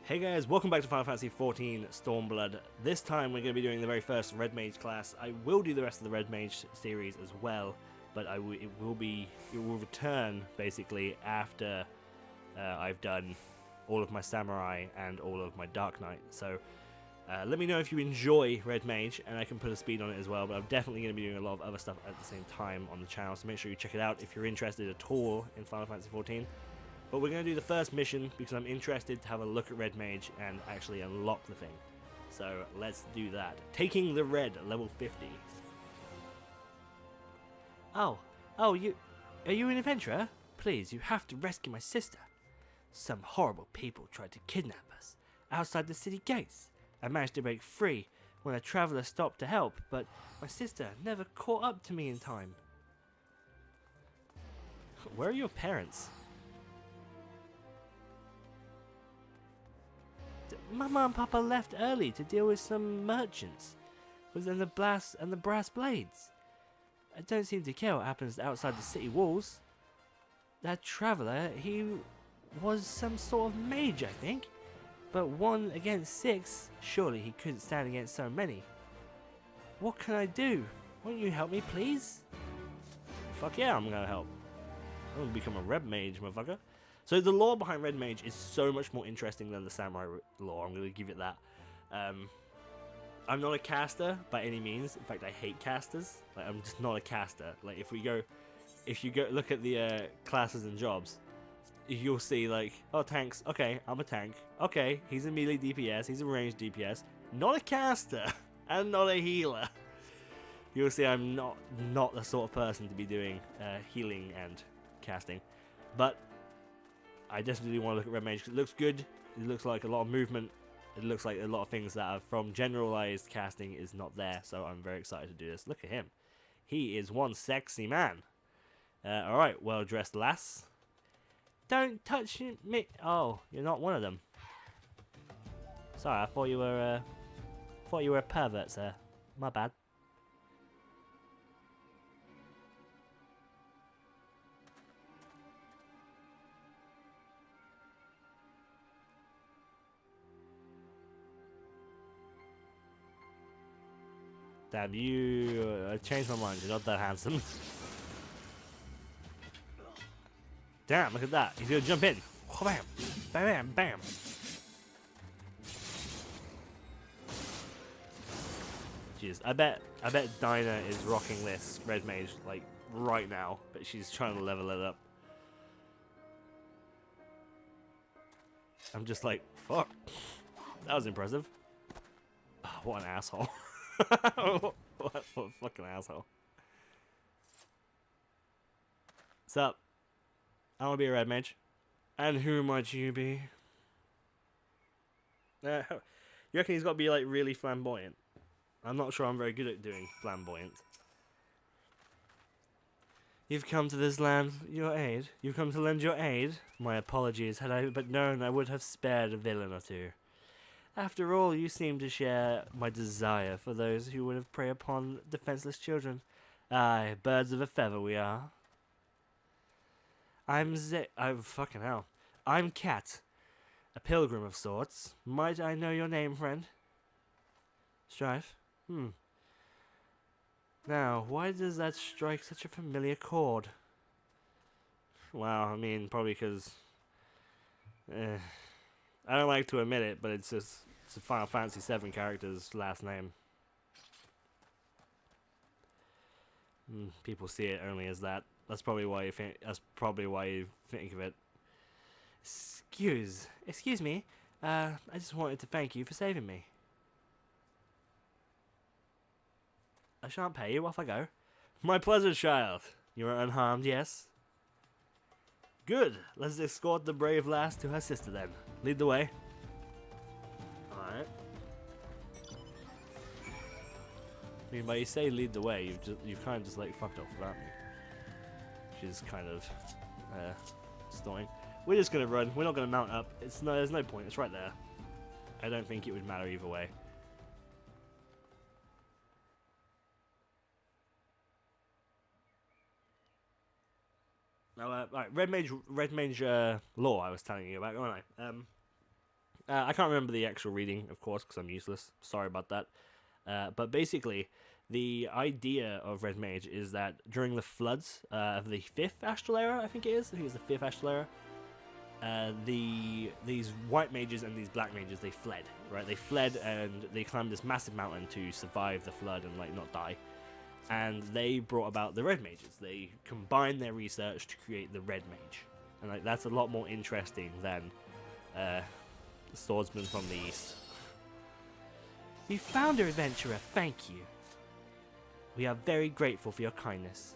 Hey guys, welcome back to Final Fantasy XIV Stormblood. This time we're going to be doing the very first Red Mage class. I will do the rest of the Red Mage series as well, but it will return basically after I've done all of my Samurai and all of my Dark Knight. So let me know if you enjoy Red Mage, and I can put a speed on it as well, but I'm definitely going to be doing a lot of other stuff at the same time on the channel, so make sure you check it out if you're interested at all in Final Fantasy XIV. But we're going to do the first mission because I'm interested to have a look at Red Mage and actually unlock the thing. So let's do that. Taking the Red, level 50. Oh, are you an adventurer? Please, you have to rescue my sister. Some horrible people tried to kidnap us outside the city gates. I managed to break free when a traveler stopped to help, but my sister never caught up to me in time. Where are your parents? Mama and Papa left early to deal with some merchants within the brass blades. I don't seem to care what happens outside the city walls. That traveller, he was some sort of mage, I think. But 1 against 6, surely he couldn't stand against so many. What can I do? Won't you help me, please? Fuck yeah, I'm gonna help. I'm gonna become a Red Mage, motherfucker. So the lore behind Red Mage is so much more interesting than the Samurai lore. I'm going to give it that. I'm not a caster by any means. In fact, I hate casters. Like, I'm just not a caster. Like, if you go look at the classes and jobs, you'll see like, oh, tanks. Okay, I'm a tank. Okay, he's a melee DPS. He's a ranged DPS. Not a caster and not a healer. You'll see I'm not the sort of person to be doing healing and casting, but I definitely want to look at Red Mage. It looks good. It looks like a lot of movement. It looks like a lot of things that are from generalized casting is not there. So I'm very excited to do this. Look at him. He is one sexy man. Alright, well-dressed lass. Don't touch me. Oh, you're not one of them. Sorry, I thought you were a pervert, sir. My bad. Damn, I changed my mind. You're not that handsome. Damn, look at that. He's gonna jump in. Bam, bam, bam. Jeez, I bet Dinah is rocking this Red Mage like right now, but she's trying to level it up. I'm just like, fuck. That was impressive. Oh, what an asshole. what a fucking asshole. What's up? I want to be a Red Mage. And who might you be? You reckon he's got to be like really flamboyant? I'm not sure I'm very good at doing flamboyant. You've come to this land your aid. You've come to lend your aid. My apologies. Had I but known, I would have spared a villain or two. After all, you seem to share my desire for those who would have prey upon defenseless children. Aye, birds of a feather we are. Oh, fucking hell. I'm Cat, a pilgrim of sorts. Might I know your name, friend? Strife? Now, why does that strike such a familiar chord? Well, I mean, probably because I don't like to admit it, but it's a Final Fantasy VII character's last name. People see it only as that. That's probably why you think. That's probably why you think of it. Excuse me. I just wanted to thank you for saving me. I shan't pay you. Off I go. My pleasure, child. You are unharmed, yes? Good. Let's escort the brave lass to her sister then. Lead the way. Alright. I mean, by you say lead the way, you've kind of just like fucked off without me. Which is kind of stunning. We're just gonna run. We're not gonna mount up. There's no point. It's right there. I don't think it would matter either way. Now, right, Red Mage lore I was telling you about, wasn't I? I can't remember the actual reading, of course, because I'm useless. Sorry about that. But basically, the idea of Red Mage is that during the floods of the 5th Astral Era, I think it is. I think it's the 5th Astral Era. These white mages and these black mages, they fled, right? They fled and they climbed this massive mountain to survive the flood and like not die. And they brought about the Red Mages. They combined their research to create the Red Mage, and like that's a lot more interesting than the swordsman from the east. We found her, adventurer. Thank you. We are very grateful for your kindness.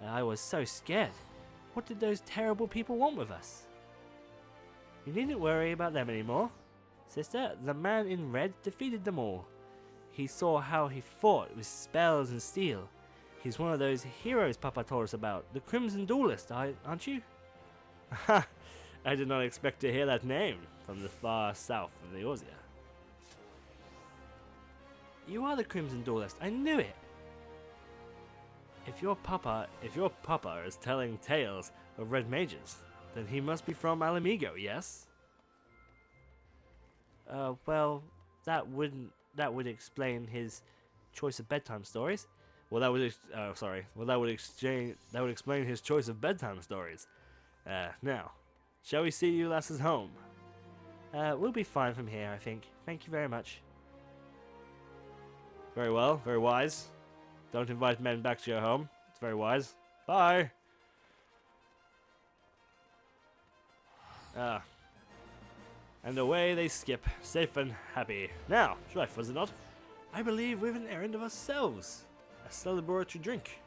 I was so scared. What did those terrible people want with us? You needn't worry about them anymore. Sister, the man in red defeated them all. He saw how he fought with spells and steel. He's one of those heroes Papa told us about, the Crimson Duelist, aren't you? Ha! I did not expect to hear that name from the far south of the Eorzea. You are the Crimson Duelist, I knew it. If your papa is telling tales of Red Mages, then he must be from Alamigo, yes? Well, that would explain his choice of bedtime stories. Well, that would explain his choice of bedtime stories. Now, shall we see you lasses home? We'll be fine from here, I think. Thank you very much. Very well, very wise. Don't invite men back to your home. It's very wise. Bye! And away they skip, safe and happy. Now, Strife, was it not? I believe we've an errand of ourselves. A celebratory drink.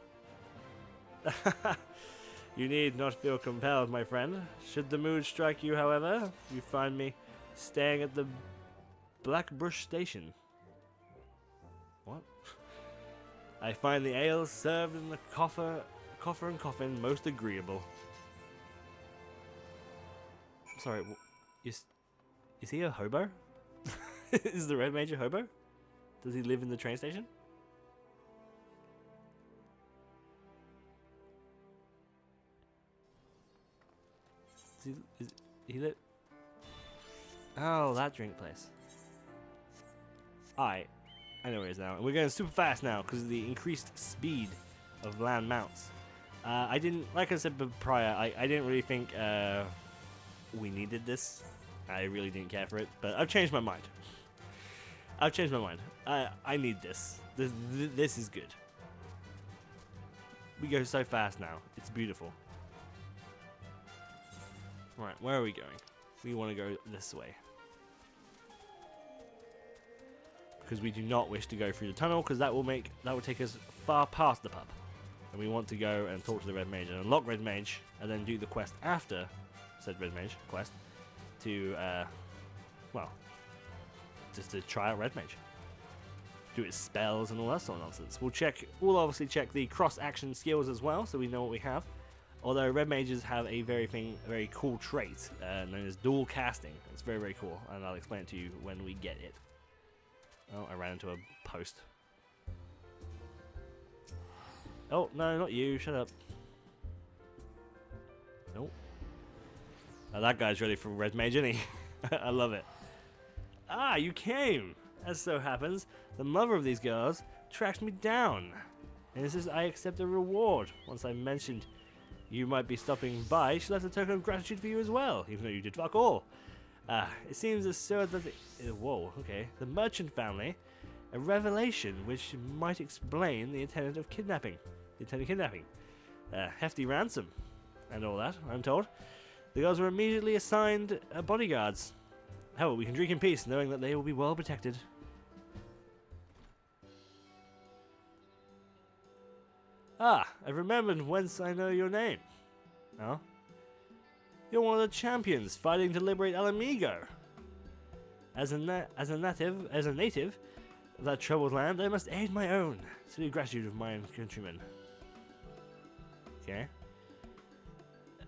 You need not feel compelled, my friend. Should the mood strike you, however, you find me staying at the Blackbrush Station. What? I find the ale served in the coffer and coffin most agreeable. Sorry, is he a hobo? Is the Red Mage a hobo? Does he live in the train station? Is he live? Oh, that drink place. Alright, I know where he is now. And we're going super fast now because of the increased speed of land mounts. I didn't, like I said prior, I didn't really think we needed this. I really didn't care for it, but I've changed my mind. I've changed my mind. I need this. This is good. We go so fast now. It's beautiful. Right, where are we going? We want to go this way. Because we do not wish to go through the tunnel, because that will take us far past the pub. And we want to go and talk to the Red Mage and unlock Red Mage, and then do the quest after said Red Mage quest to, well, just to try out Red Mage. Do its spells and all that sort of nonsense. We'll obviously check the cross-action skills as well, so we know what we have. Although Red Mages have a very cool trait known as dual casting. It's very, very cool, and I'll explain it to you when we get it. Oh, I ran into a post. Oh, no, not you. Shut up. Nope. Oh, that guy's ready for Red Mage, isn't he? I love it. Ah, you came! As so happens, the mother of these girls tracked me down. And it says I accept a reward. Once I mentioned you might be stopping by, she left a token of gratitude for you as well, even though you did fuck all. It seems absurd that whoa, okay. The merchant family, a revelation which might explain the intent of kidnapping. Hefty ransom, and all that, I'm told. The girls were immediately assigned bodyguards. Hell, we can drink in peace, knowing that they will be well protected. Ah, I've remembered whence I know your name. Oh? You're one of the champions fighting to liberate Alamigo. As a native of that troubled land, I must aid my own, to the gratitude of my countrymen. Okay.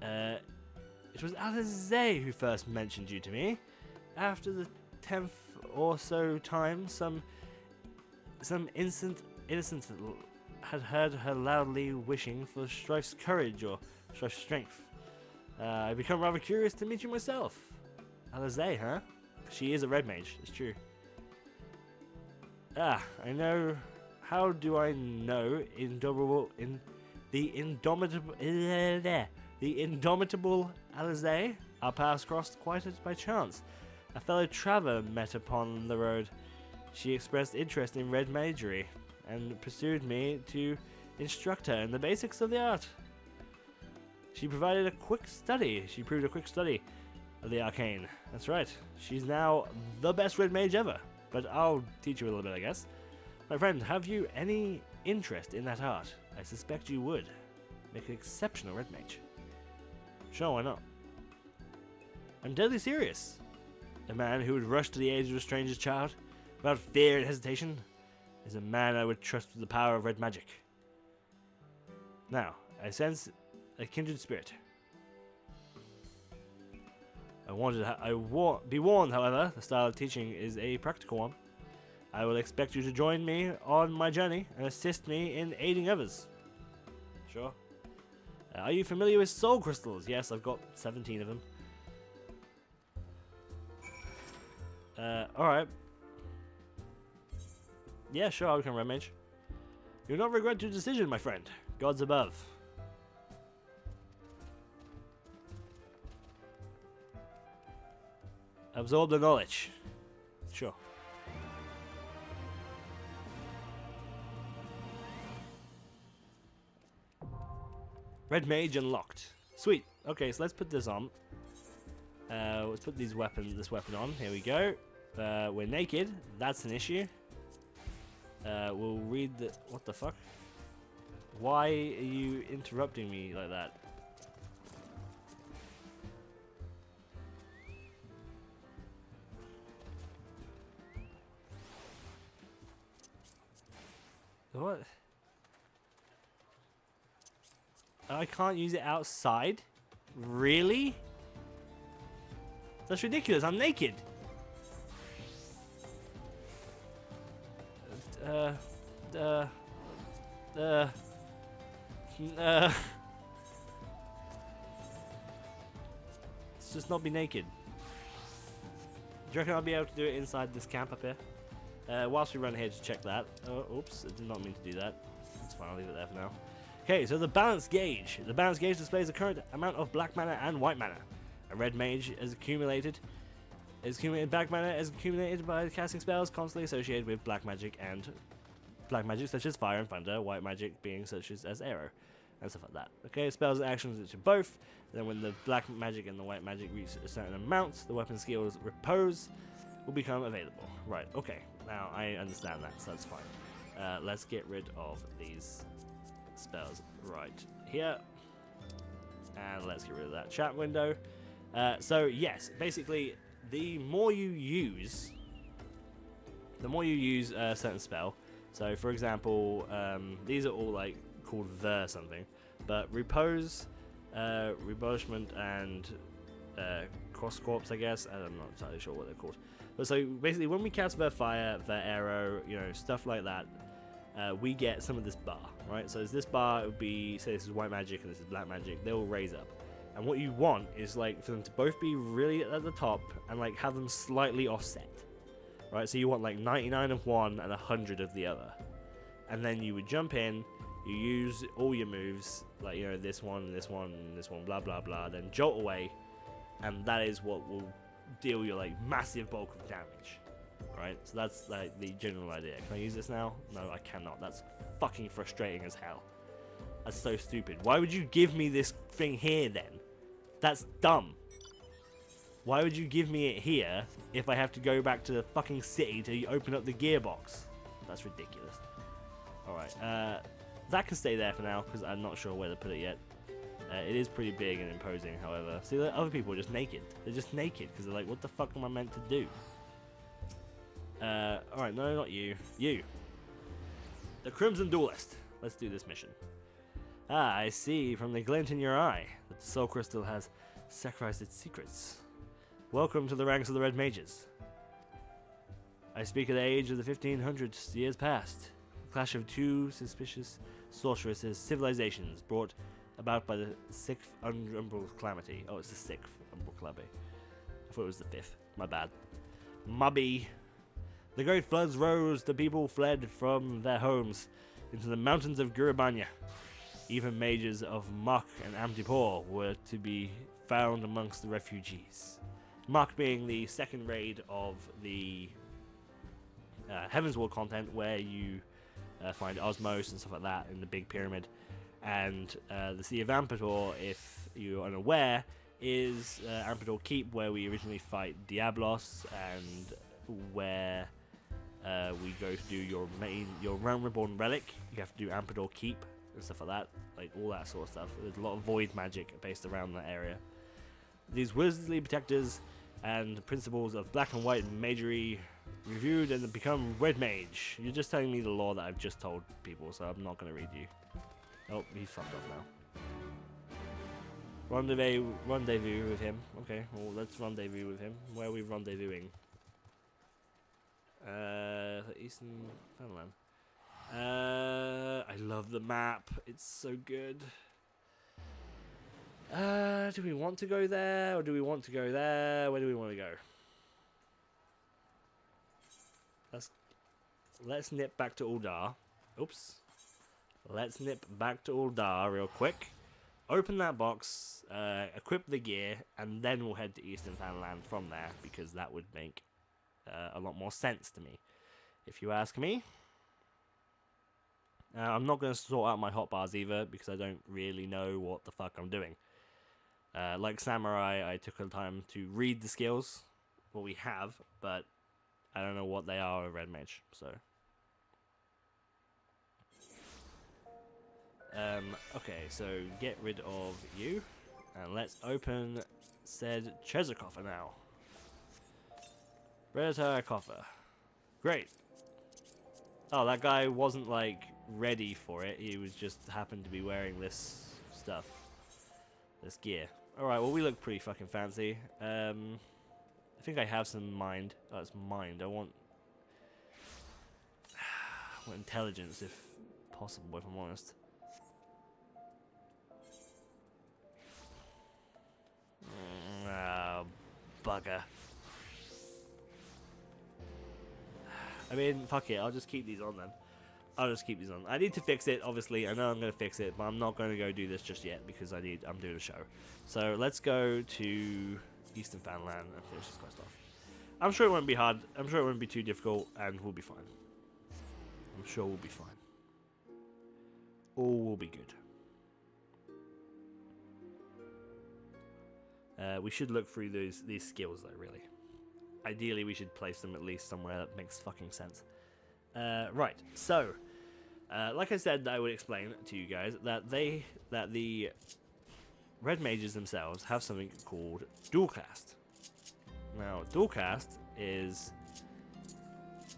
It was Alizé who first mentioned you to me. After the 10th or so time, some innocent had heard her loudly wishing for Strife's courage or Strife's strength. I become rather curious to meet you myself. Alizé, huh? She is a red mage, it's true. Ah, I know. How do I know the indomitable Alizé? Our paths crossed quite by chance. A fellow traveller met upon the road. She expressed interest in red magery and pursued me to instruct her in the basics of the art. She proved a quick study of the arcane. That's right. She's now the best red mage ever. But I'll teach you a little bit, I guess. My friend, have you any interest in that art? I suspect you would. Make an exceptional red mage. Sure, why not? I'm deadly serious. A man who would rush to the aid of a stranger's child without fear and hesitation is a man I would trust with the power of red magic. Now, I sense a kindred spirit. Be warned, however, the style of teaching is a practical one. I will expect you to join me on my journey and assist me in aiding others. Sure. Are you familiar with soul crystals? Yes, I've got 17 of them. Alright. Yeah, sure, I'll become Red Mage. You'll not regret your decision, my friend. Gods above. Absorb the knowledge. Sure. Red Mage unlocked. Sweet. Okay, so let's put this on. Let's put this weapon on. Here we go. We're naked. That's an issue. We'll read the... What the fuck? Why are you interrupting me like that? What? I can't use it outside? Really? That's ridiculous. I'm naked. Let's just not be naked. Do you reckon I'll be able to do it inside this camp up here? Whilst we run here to check that. Oh, oops, I did not mean to do that. That's fine, I'll leave it there for now. Okay, so the balance gauge. The balance gauge displays the current amount of black mana and white mana. A red mage is accumulated black mana is accumulated by casting spells constantly associated with black magic such as fire and thunder, white magic being such as arrow and stuff like that. Okay, spells and actions which are both. Then when the black magic and the white magic reach a certain amount, the weapon skills repose will become available. Right, okay. Now I understand that, so that's fine. Let's get rid of these spells right here. And let's get rid of that chat window. So yes, basically the more you use a certain spell. So for example, these are all like called the something, but repose, rebellishment, and cross corpse, I guess. I'm not entirely sure what they're called. But so basically, when we cast the fire, the arrow, stuff like that, we get some of this bar, right? So this bar would be, say this is white magic and this is black magic. They will raise up, and what you want is like for them to both be really at the top and like have them slightly offset. Right, so you want like 99 of one and 100 of the other. And then you would jump in, you use all your moves, like, this one, this one, this one, blah, blah, blah, then jolt away, and that is what will deal your, like, massive bulk of damage. Right, so that's, like, the general idea. Can I use this now? No, I cannot. That's fucking frustrating as hell. That's so stupid. Why would you give me this thing here, then? That's dumb. Why would you give me it here if I have to go back to the fucking city to open up the gearbox? That's ridiculous. Alright, that can stay there for now because I'm not sure where to put it yet. It is pretty big and imposing, however. See, the other people are just naked. They're just naked because they're like, what the fuck am I meant to do? Alright, no, not you. You. The Crimson Duelist. Let's do this mission. Ah, I see from the glint in your eye that the Soul Crystal has sacrificed its secrets. Welcome to the ranks of the Red Mages. I speak of the age of the 1500s years past. A clash of two suspicious sorceresses civilizations brought about by the 6th umbral calamity. Oh, it's the 6th umbral calamity. I thought it was the 5th. My bad. Mubby. The great floods rose. The people fled from their homes into the mountains of Guribanya. Even mages of Mach and Amtipur were to be found amongst the refugees. Mach being the second raid of the Heavensward content, where you find Osmos and stuff like that in the big pyramid. And the Sea of Ampitor, if you're unaware, is Ampitor Keep, where we originally fight Diablos, and where we go to do your Realm Reborn Relic. You have to do Ampitor Keep and stuff like that, like all that sort of stuff. There's a lot of void magic based around that area. These wizardly protectors and principles of black and white magery reviewed and become Red Mage. You're just telling me the lore that I've just told people, so I'm not going to read you. Oh, he fucked off now. Rendezvous with him. Okay, well, let's rendezvous with him. Where are we rendezvousing? Eastern Fenland. I love the map. It's so good. Do we want to go there, or do we want to go there? Where do we want to go? Let's nip back to Uldar. Oops. Let's nip back to Uldar real quick. Open that box, equip the gear, and then we'll head to Eastern Fanland from there, because that would make a lot more sense to me, if you ask me. I'm not going to sort out my hotbars either, because I don't really know what the fuck I'm doing. Like Samurai, I took the time to read the skills, what we have, but I don't know what they are with Red Mage, so... okay, so get rid of you, and let's open said treasure coffer now. Treasure coffer. Great. Oh, that guy wasn't, like, ready for it. He was just happened to be wearing this stuff. This gear. Alright, well, we look pretty fucking fancy. I think I have some mind. Oh, it's mind. I want intelligence, if possible, if I'm honest. Oh, bugger. I mean, fuck it. I'll just keep these on then. I'll just keep these on. I need to fix it, obviously. I know I'm going to fix it, but I'm not going to go do this just yet because I'm doing a show. So let's go to Eastern Fanland and finish this quest off. I'm sure it won't be hard. I'm sure it won't be too difficult, and we'll be fine. I'm sure we'll be fine. All will be good. We should look through these skills, though, really. Ideally, we should place them at least somewhere that makes fucking sense. Right, so, like I said, I would explain to you guys that the Red Mages themselves have something called dual cast. Now, dual cast is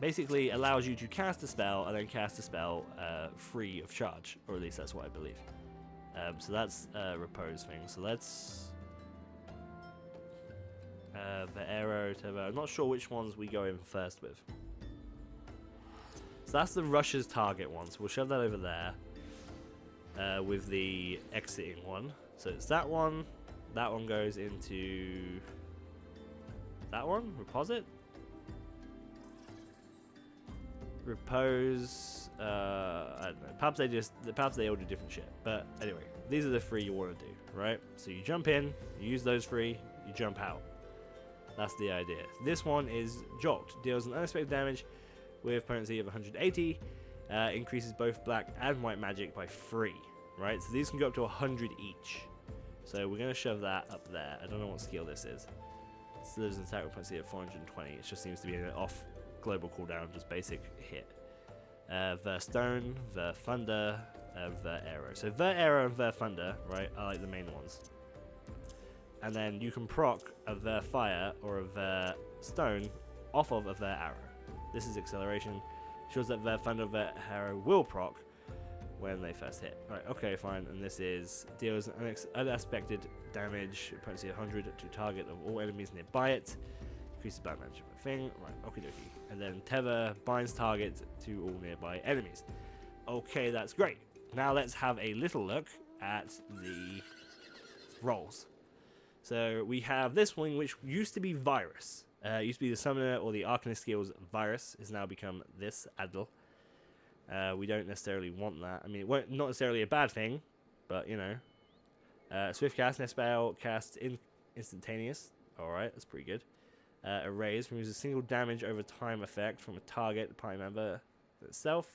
basically allows you to cast a spell and then cast a spell free of charge, or at least that's what I believe. So that's a repose thing. So let's the arrow to I'm not sure which ones we go in first with. So that's the Rush's target one. So we'll shove that over there with the exiting one. So it's that one. That one goes into that one. Reposit. Repose. I don't know. Perhaps they all do different shit. But anyway, these are the three you want to do, right? So you jump in, you use those three, you jump out. That's the idea. This one is Jolt. Deals an unexpected damage with potency of 180. Increases both black and white magic by 3. Right? So these can go up to 100 each. So we're going to shove that up there. I don't know what skill this is. So there's an attack with potency of 420. It just seems to be an off global cooldown, just basic hit. Ver Stone, Ver Thunder, Ver Arrow. So Ver Arrow and Ver Thunder, right, are like the main ones. And then you can proc a Ver Fire or a Ver Stone off of a Ver Arrow. This is acceleration. Shows that Ver Thunder, Ver Arrow will proc when they first hit. Right, okay, fine. And this is deals unexpected damage, potency 100 to target of all enemies nearby it. Increases black magic thing. Right, okie dokie. And then Tether binds target to all nearby enemies. Okay, that's great. Now let's have a little look at the rolls. So we have this one, which used to be Virus. Used to be the Summoner or the Arcanist skills Virus. Has now become this Adl. We don't necessarily want that. I mean, it won't, not necessarily a bad thing, but you know. Swift cast, next spell, cast instantaneous. Alright, that's pretty good. Erase, removes a single damage over time effect from a target party member itself.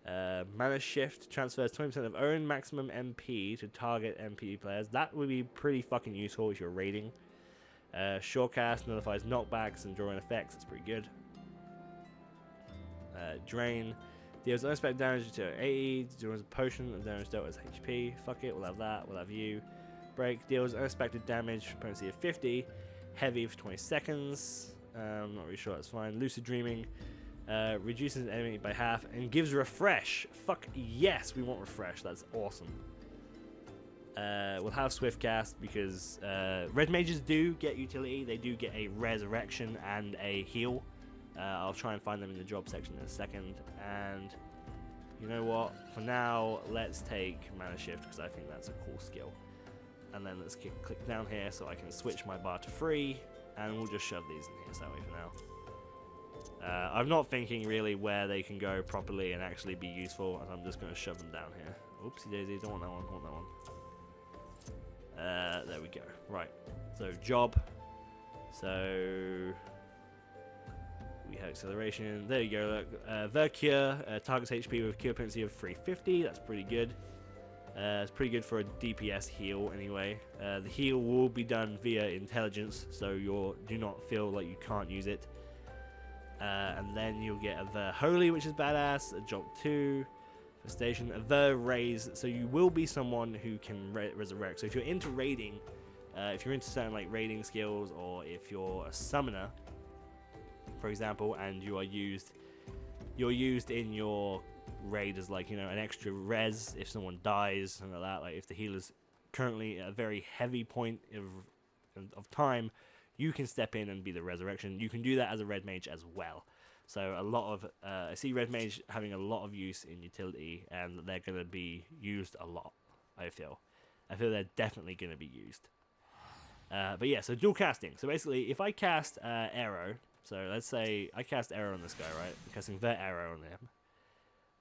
Mana Shift, transfers 20% of own maximum MP to target MP players. That would be pretty fucking useful if you're raiding. Shortcast, nullifies knockbacks and drawing effects. That's pretty good. Drain, deals unexpected damage to AE, deals a potion of damage dealt as HP. Fuck it, we'll have that. We'll have you. Break, deals unexpected damage, potency of 50. Heavy for 20 seconds. I'm not really sure that's fine. Lucid Dreaming, reduces an enemy by half and gives refresh. Fuck yes, we want refresh. That's awesome. We'll have Swift Cast because Red Mages do get utility. They do get a resurrection and a heal. I'll try and find them in the job section in a second. And you know what? For now, let's take Mana Shift because I think that's a cool skill. And then let's click down here so I can switch my bar to free. And we'll just shove these in here that way for now. I'm not thinking really where they can go properly and actually be useful. And I'm just going to shove them down here. Oopsie daisy, don't want that one, want that one. There we go. Right. So job. So we have acceleration. There you go. Look. The cure targets HP with cure potency of 350. That's pretty good. It's pretty good for a DPS heal anyway. The heal will be done via intelligence, so you do not feel like you can't use it. And then you'll get a the holy, which is badass. A job 2. Station, the raise, so you will be someone who can resurrect. So if you're into raiding, if you're into certain like raiding skills, or if you're a summoner, for example, and you're used in your raid as like, you know, an extra res if someone dies and like that. Like if the healer's currently at a very heavy point of time, you can step in and be the resurrection. You can do that as a red mage as well. So a lot of I see Red Mage having a lot of use in utility, and they're going to be used a lot. I feel they're definitely going to be used. But yeah, so dual casting. So basically, if I cast arrow, so let's say I cast arrow on this guy, right? I'm casting the arrow on him.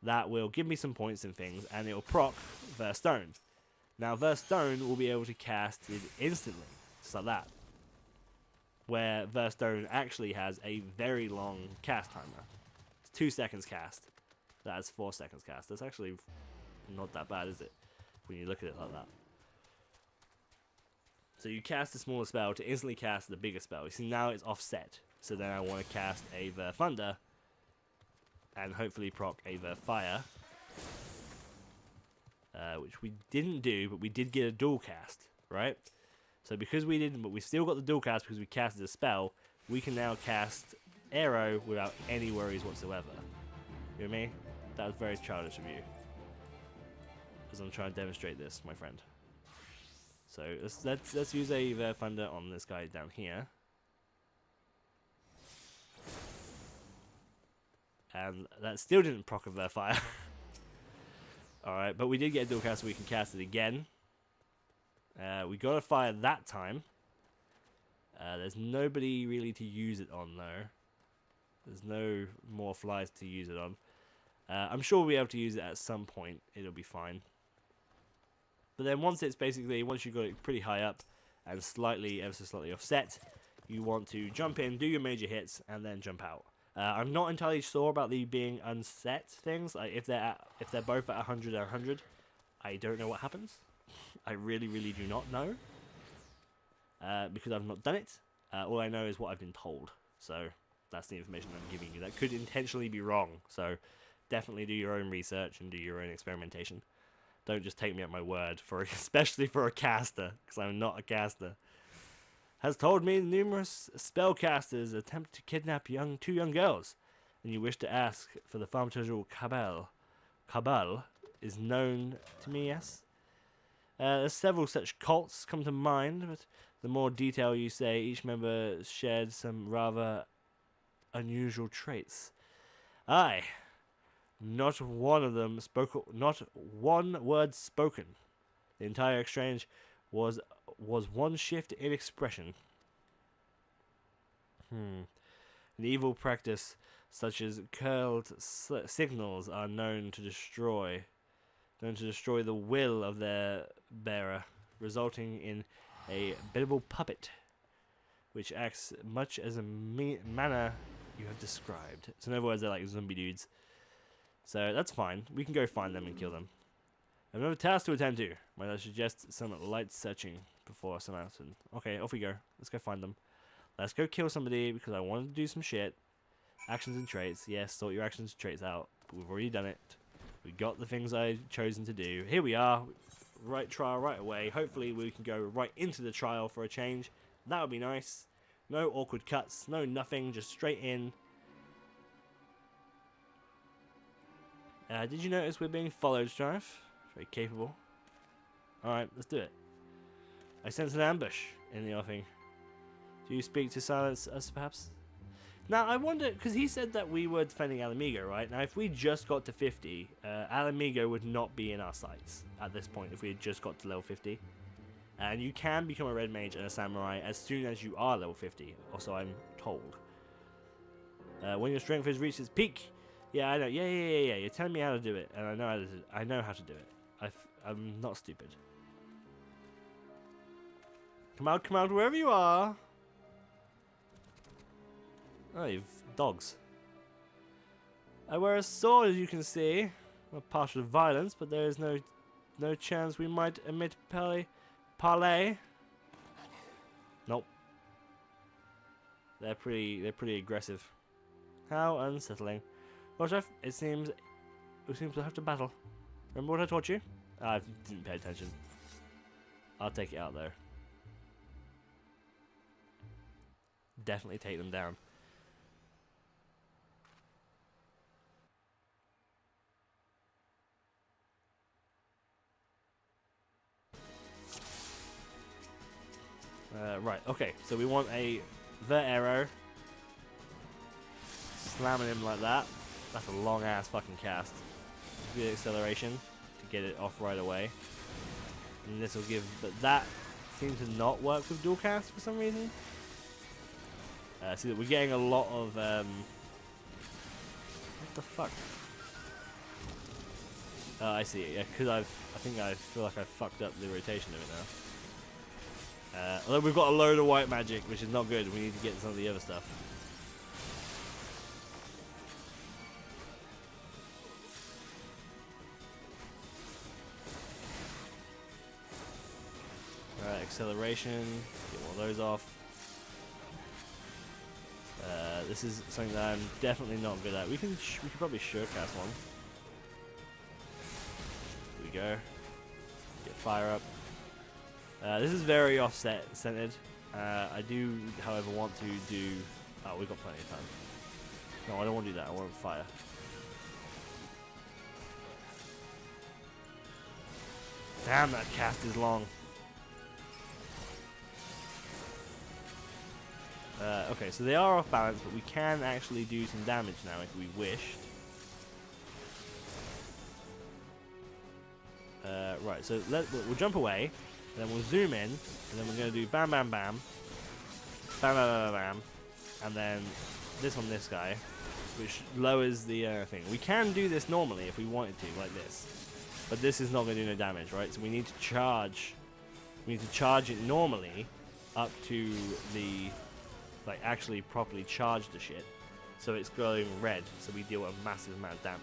That will give me some points and things, and it will proc the stone. Now the stone will be able to cast it instantly, just like that. Where the stone actually has a very long cast timer. It's 2 seconds cast. That's 4 seconds cast. That's actually not that bad, is it? When you look at it like that. So you cast a smaller spell to instantly cast the bigger spell. You see, now it's offset. So then I want to cast a the thunder and hopefully proc a the fire. Which we didn't do, but we did get a dual cast, right? So because we didn't, but we still got the dual cast because we casted a spell, we can now cast arrow without any worries whatsoever. You know what I mean? That was very childish of you. Because I'm trying to demonstrate this, my friend. So let's use a thunder on this guy down here. And that still didn't proc of their fire. Alright, but we did get a dual cast so we can cast it again. We got a fire that time. There's nobody really to use it on though. There's no more flies to use it on. I'm sure we'll be able to use it at some point. It'll be fine. But then once you've got it pretty high up and ever so slightly offset, you want to jump in, do your major hits, and then jump out. I'm not entirely sure about the being unset things. Like if they're both at 100 or 100, I don't know what happens. I really do not know. Because I've not done it. All I know is what I've been told. So that's the information I'm giving you. That could intentionally be wrong. So definitely do your own research and do your own experimentation. Don't just take me at my word, especially for a caster, because I'm not a caster. Has told me numerous spellcasters attempt to kidnap two young girls, and you wish to ask for the pharmaceutical cabal. Cabal is known to me, yes? There's several such cults come to mind, but the more detail you say, each member shared some rather unusual traits. Aye, not one of them not one word spoken. The entire exchange was one shift in expression. An evil practice such as curled signals are known to destroy the will of their bearer, resulting in a biddable puppet, which acts much as a manner you have described. So in other words, they're like zombie dudes. So that's fine. We can go find them and kill them. I have another task to attend to. Might I suggest some light searching before some action? Okay, off we go. Let's go find them. Let's go kill somebody because I wanted to do some shit. Actions and traits. Yes, sort your actions and traits out. But we've already done it. We got the things I've chosen to do. Here we are. Right trial right away. Hopefully we can go right into the trial for a change. That would be nice. No awkward cuts. No nothing. Just straight in. Did you notice we're being followed, Strife? Very capable. Alright, let's do it. I sense an ambush in the offing. Do you speak to silence us, perhaps? Now, I wonder, because he said that we were defending Alamigo, right? Now, if we just got to 50, Alamigo would not be in our sights at this point if we had just got to level 50. And you can become a Red Mage and a Samurai as soon as you are level 50, or so I'm told. When your strength has reached its peak. Yeah, I know. Yeah. You're telling me how to do it, and I know how to do it. I'm not stupid. Come out, wherever you are. Oh, you've dogs. I wear a sword, as you can see. Not partial to violence, but there is no chance we might emit parley. Nope. They're pretty aggressive. How unsettling. Well, Chef, it seems we'll have to battle. Remember what I taught you? I didn't pay attention. I'll take it out though. Definitely take them down. Right, okay, so we want the arrow. Slamming him like that. That's a long ass fucking cast. Good acceleration to get it off right away. And this will give, but that seems to not work with dual cast for some reason. See that we're getting a lot of, what the fuck? Oh, I see it, yeah, because I feel like I've fucked up the rotation of it now. Although we've got a load of white magic, which is not good. We need to get some of the other stuff. Alright, acceleration. Get one of those off. This is something that I'm definitely not good at. We could probably sure cast one. Here we go. Get fire up. This is very offset-centered. I do, however, want to do... Oh, we've got plenty of time. No, I don't want to do that. I want fire. Damn, that cast is long. Okay, so they are off balance, but we can actually do some damage now if we wished. Right, so we'll jump away, and then we'll zoom in, and then we're going to do bam, bam, bam, bam, bam, bam, bam, and then this on this guy, which lowers the thing. We can do this normally if we wanted to, like this, but this is not going to do no damage, right? So we need to charge. We need to charge it normally up to the, like, actually properly charge the shit, so it's glowing red, so we deal a massive amount of damage,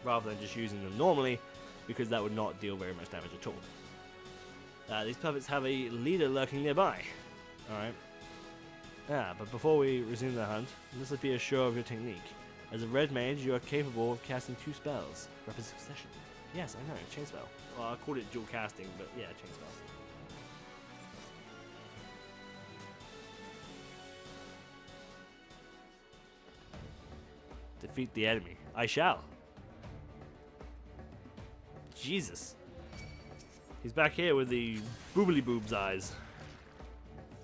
rather than just using them normally, because that would not deal very much damage at all. These puppets have a leader lurking nearby. Alright. But before we resume the hunt, let's be assured of your technique. As a Red Mage, you are capable of casting 2 spells, rapid succession. Yes, I know, chain spell. Well, I called it dual casting, but yeah, chain spell. Defeat the enemy. I shall. Jesus. He's back here with the boobly boobs eyes.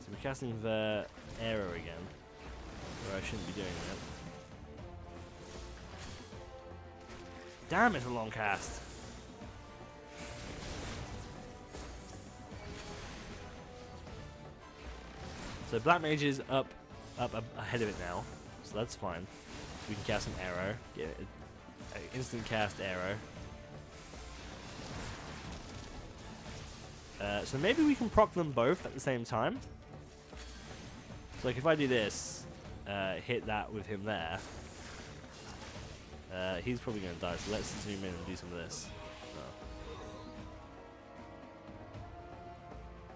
So we're casting the arrow again. Where I shouldn't be doing that. Damn, it's a long cast. So Black Mage is up ahead of it now, so that's fine. We can cast an arrow, get an instant cast arrow. So maybe we can proc them both at the same time. So like if I do this, hit that with him there, he's probably going to die, so let's zoom in and do some of this.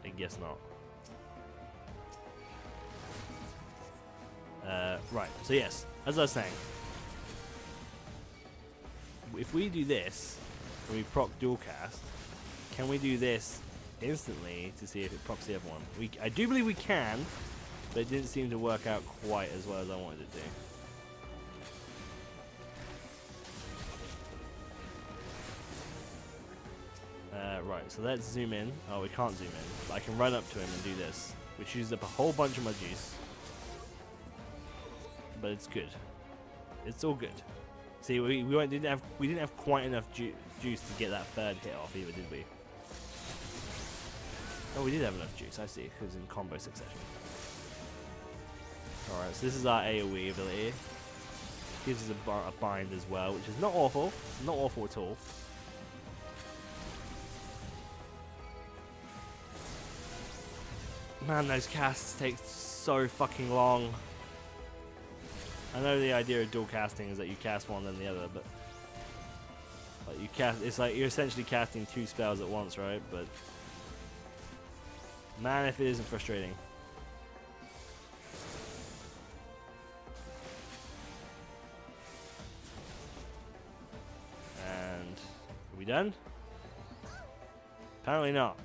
I guess not. Right, so yes, as I was saying, if we do this, and we proc dual cast, can we do this instantly to see if it procs the other one? I do believe we can, but it didn't seem to work out quite as well as I wanted it to. Right, so let's zoom in. Oh, we can't zoom in, but I can run up to him and do this, which uses up a whole bunch of my juice. But it's good. It's all good. See, we didn't have quite enough juice to get that third hit off either, did we? Oh, we did have enough juice. I see, because in combo succession. All right, so this is our AOE ability. Gives us a bind as well, which is not awful. Not awful at all. Man, those casts take so fucking long. I know the idea of dual casting is that you cast one then the other, but like you cast, it's like you're essentially casting two spells at once, right? But man, if it isn't frustrating. And are we done? Apparently not.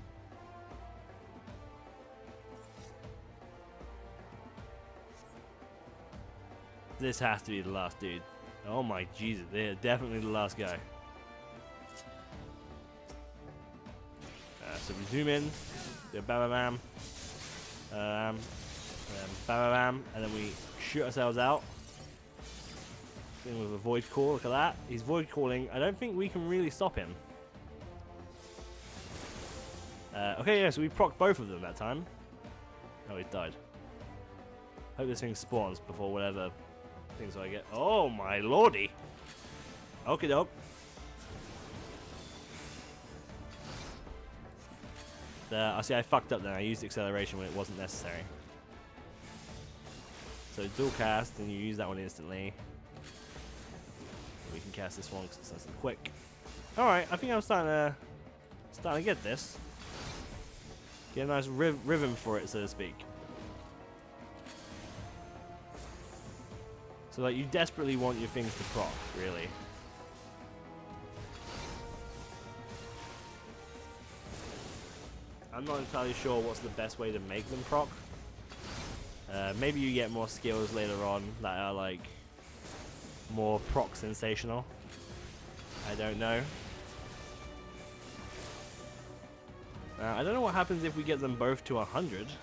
This has to be the last dude. Oh my Jesus, they're definitely the last guy. So we zoom in, do a bam bam bam, bam bam, and then we shoot ourselves out. Then with a void call, look at that. He's void calling. I don't think we can really stop him. Okay, yeah, so we procced both of them that time. Oh, he died. Hope this thing spawns before whatever things I get. Oh my lordy. Okie doke. I see I fucked up then. I used acceleration when it wasn't necessary. So dual cast, and you use that one instantly. We can cast this one because it's nice and quick. Alright, I think I'm starting to get this. Get a nice rhythm for it, so to speak. So like you desperately want your things to proc, really. I'm not entirely sure what's the best way to make them proc. Maybe you get more skills later on that are like more proc sensational. I don't know. I don't know what happens if we get them both to 100. So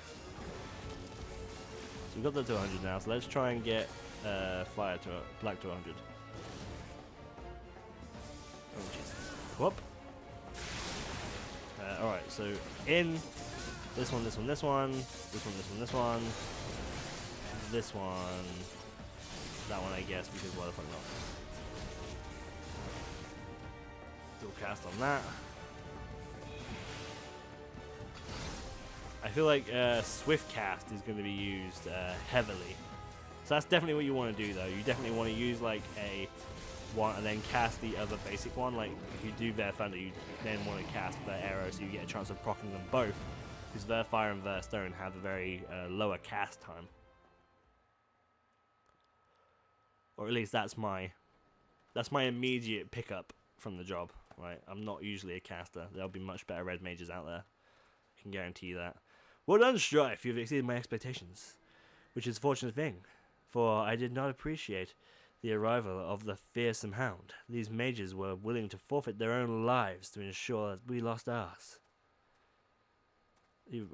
we've got that to 100 now, so let's try and get Fire to Black to 100. Oh Jesus. Whoop. Alright, so in this one, this one, this one, this one, this one, this one, this one, that one I guess, because why the fuck not? Dual cast on that. I feel like Swift Cast is going to be used heavily. So that's definitely what you want to do though. You definitely want to use like a one and then cast the other basic one. Like if you do Ver Thunder, you then want to cast Ver Arrow so you get a chance of proccing them both. Because Ver Fire and Ver Stone have a very lower cast time. Or at least that's my immediate pickup from the job. Right, I'm not usually a caster. There'll be much better Red Mages out there. I can guarantee you that. Well done, Strife. You've exceeded my expectations, which is a fortunate thing, for I did not appreciate the arrival of the fearsome hound. These mages were willing to forfeit their own lives to ensure that we lost ours.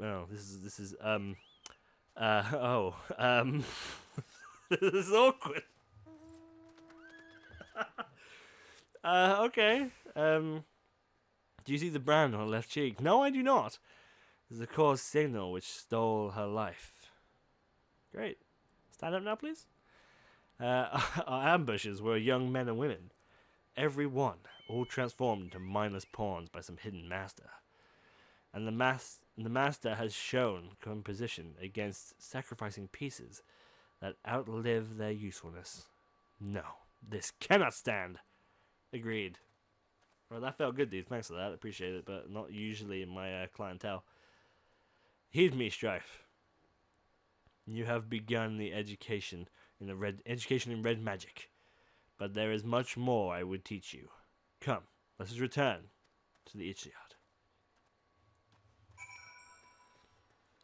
Oh, this is this is awkward. Okay. Do you see the brand on her left cheek? No, I do not. This is the cause signal which stole her life. Great. Stand up now, please. Our ambushes were young men and women. Every one, all transformed into mindless pawns by some hidden master. And the master has shown composition against sacrificing pieces that outlive their usefulness. No, this cannot stand. Agreed. Well, that felt good, dude. Thanks for that. Appreciate it, but not usually in my clientele. Heed me, Strife. You have begun the education in red magic, but there is much more I would teach you. Come, let us return to the Ichyard.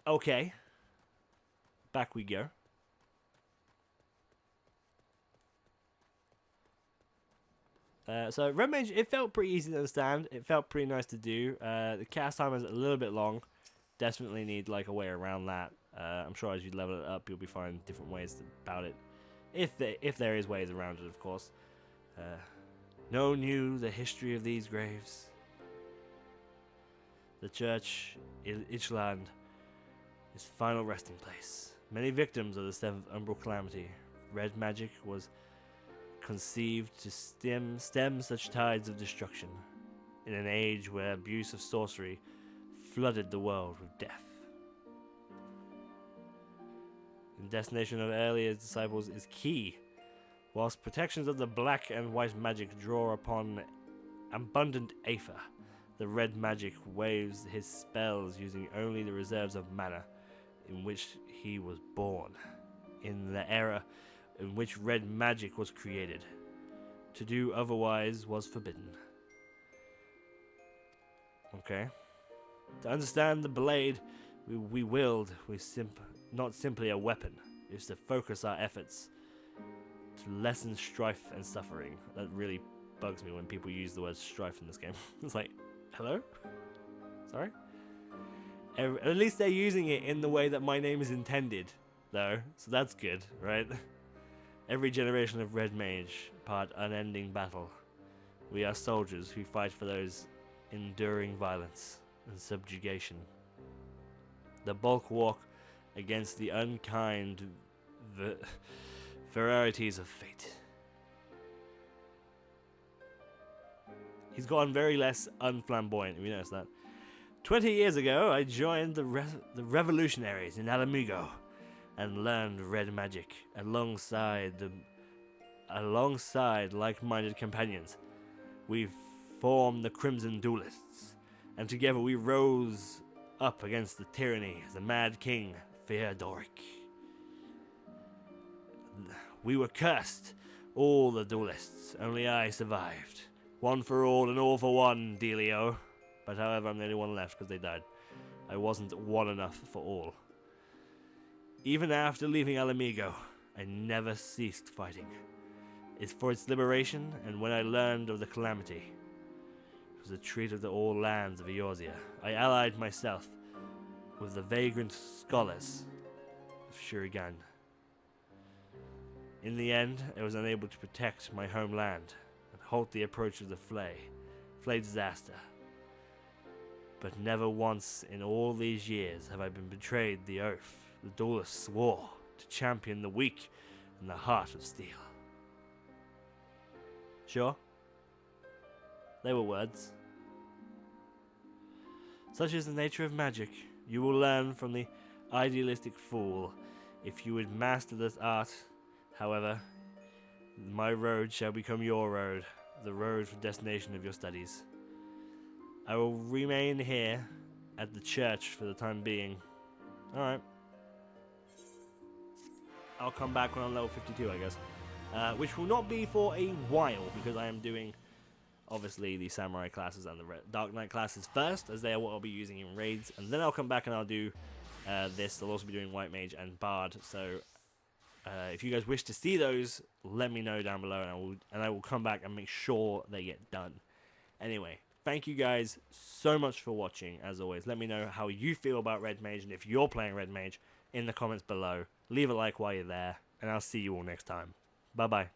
Okay. Back we go. So Red Mage, it felt pretty easy to understand. It felt pretty nice to do. The cast time is a little bit long. Definitely need like a way around that. I'm sure as you level it up, you'll be finding different ways about it. If there is ways around it, of course. No knew the history of these graves. The church, Ichland, his final resting place. Many victims of the seventh umbral calamity. Red magic was conceived to stem such tides of destruction, in an age where abuse of sorcery flooded the world with death. The destination of earlier disciples is key, whilst protections of the black and white magic draw upon abundant aether. The red magic waves his spells using only the reserves of mana in which he was born, in the era in which red magic was created. To do otherwise was forbidden. Okay. To understand the blade we wield, not simply a weapon, is to focus our efforts to lessen strife and suffering. That really bugs me when people use the word strife in this game. It's like, hello? Sorry? At least they're using it in the way that my name is intended, though, so that's good, right? Every generation of Red Mage, part unending battle. We are soldiers who fight for those enduring violence and subjugation. The bulk walk against the unkind varieties of fate. He's gotten very less unflamboyant, have you noticed that? 20 years ago, I joined the revolutionaries in Alamigo and learned red magic alongside like-minded companions. We formed the Crimson Duelists, and together we rose up against the tyranny of the Mad King Theodoric. We were cursed, all the duelists, only I survived. One for all and all for one, dealio. But however, I'm the only one left because they died. I wasn't one enough for all. Even after leaving Alamigo, I never ceased fighting. It's for its liberation, and when I learned of the calamity, it was a treat of the all lands of Eorzea. I allied myself with the vagrant scholars of Shurigan. In the end, I was unable to protect my homeland and halt the approach of the Flay disaster. But never once in all these years have I been betrayed the oath the duelists swore to champion the weak and the heart of steel. Sure, they were words. Such is the nature of magic. You will learn from the idealistic fool. If you would master this art, however, my road shall become your road, the road for destination of your studies. I will remain here at the church for the time being. Alright. I'll come back when I'm level 52, I guess. Which will not be for a while, because I am doing, obviously, the Samurai classes and the Dark Knight classes first, as they are what I'll be using in raids. And then I'll come back and I'll do this. I'll also be doing White Mage and Bard. So, if you guys wish to see those, let me know down below, and I will come back and make sure they get done. Anyway. Thank you guys so much for watching, as always. Let me know how you feel about Red Mage, and if you're playing Red Mage, in the comments below. Leave a like while you're there, and I'll see you all next time. Bye-bye.